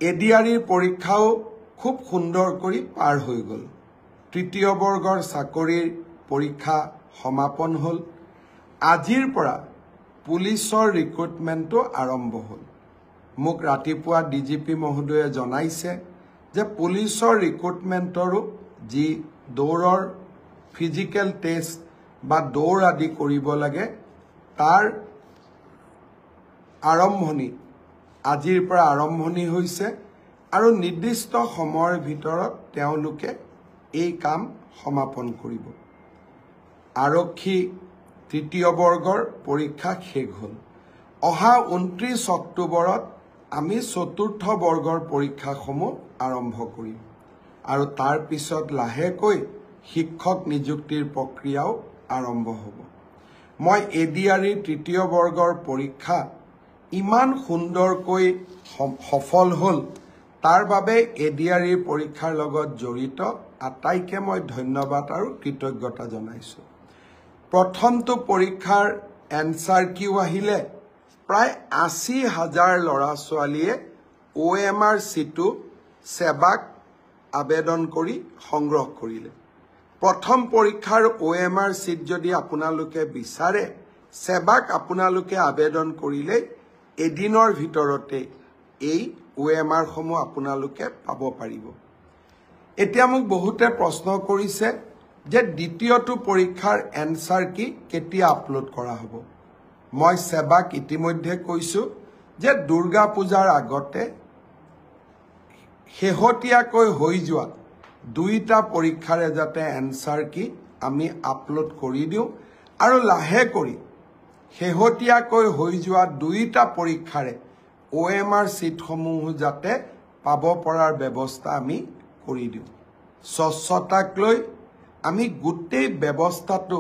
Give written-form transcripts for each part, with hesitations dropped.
এডিআৰিৰ পৰীক্ষাও খুব সুন্দৰ কৰি পাৰ হৈ গ'ল। তৃতীয় বৰ্গৰ চাকৰিৰ পৰীক্ষা সমাপন হ'ল। আজিৰ পৰা পুলিচৰ ৰিক্ৰুটমেণ্টটো আৰম্ভ হ'ল। মোক ৰাতিপুৱা ডিজিপি মহোদয়ে জনাইছে যে পুলিচৰ ৰিক্ৰুটমেণ্টৰো যি দৌৰৰ ফিজিকেল টেষ্ট বা দৌৰ আদি কৰিব লাগে তাৰ আৰম্ভণি আজিৰ পৰা আৰম্ভণি হৈছে আৰু নিৰ্দিষ্ট সময়ৰ ভিতৰত তেওঁলোকে এই কাম সমাপন কৰিব। আৰক্ষী তৃতীয় বৰ্গৰ পৰীক্ষা শেষ হ'ল। অহা 29 অক্টোবৰত আমি চতুৰ্থ বৰ্গৰ পৰীক্ষাসমূহ আৰম্ভ কৰিম আৰু তাৰ পিছত লাহেকৈ শিক্ষক নিযুক্তিৰ প্ৰক্ৰিয়াও আৰম্ভ হ'ব। মই এডিআৰিৰ তৃতীয় বৰ্গৰ পৰীক্ষা ইমান সুন্দৰকৈ সফল হ'ল তাৰ বাবে এডিআৰিৰ পৰীক্ষাৰ লগত জড়িত আটাইকে মই ধন্যবাদ আৰু কৃতজ্ঞতা জনাইছোঁ। প্ৰথমটো পৰীক্ষাৰ এনসাৰ কিউ আহিলে প্ৰায় 80,000 ল'ৰা ছোৱালীয়ে OMR চিটটো সেৱাক আবেদন কৰি সংগ্ৰহ কৰিলে। প্ৰথম পৰীক্ষাৰ OMR চিট যদি আপোনালোকে বিচাৰে সেৱাক আপোনালোকে আবেদন কৰিলে এদিনৰ ভিতৰতে এই OMR সমূহ আপোনালোকে পাব পাৰিব। এতিয়া মোক বহুতে প্ৰশ্ন কৰিছে যে দ্বিতীয়টো পৰীক্ষাৰ এনসাৰ কি কেতিয়া আপলোড কৰা হ'ব। মই সেৱাক ইতিমধ্যে কৈছো যে দুৰ্গা পূজাৰ আগতে শেহতীয়াকৈ হৈ যোৱা দুইটা পৰীক্ষাৰে যাতে এনসাৰ কি আমি আপলোড কৰি দিওঁ আৰু লাহে কৰি শেহতীয়াকৈ হৈ যোৱা দুইটা পৰীক্ষাৰে OMR চিটসমূহ যাতে পাব পৰাৰ ব্যৱস্থা আমি কৰি দিওঁ। স্বচ্ছতাক লৈ আমি গোটেই ব্যৱস্থাটো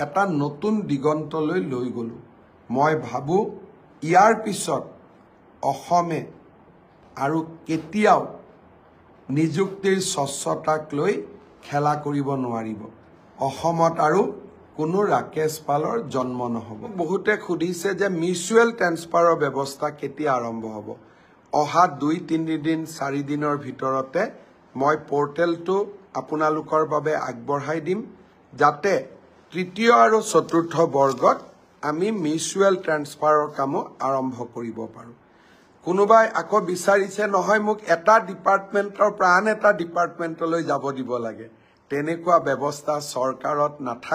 এটা নতুন দিগন্তলৈ লৈ গ'লো। মই ভাবো ইয়াৰ পিছত অসমে আৰু কেতিয়াও নিযুক্তিৰ স্বচ্ছতাক লৈ খেলা কৰিব নোৱাৰিব। অসমত আৰু কোনো ৰাকেশ পালৰ জন্ম নহ'ব। বহুতে সুধিছে যে মিউচুৱেল ট্ৰান্সফাৰৰ ব্যৱস্থা কেতিয়া আৰম্ভ হ'ব। অহা 2-3 দিন 4 দিনৰ ভিতৰতে মই পৰ্টেলটো আপোনালোকৰ বাবে আগবঢ়াই দিম যাতে তৃতীয় আৰু চতুৰ্থ বৰ্গত আমি মিউচুৱেল ট্ৰান্সফাৰৰ কামো আৰম্ভ কৰিব পাৰোঁ। কোনোবাই আকৌ বিচাৰিছে নহয় মোক এটা ডিপাৰ্টমেণ্টৰ পৰা আন এটা ডিপাৰ্টমেণ্টলৈ যাব দিব লাগে। তেনেকুৱা ব্যৱস্থা চৰকাৰত নাথাকে।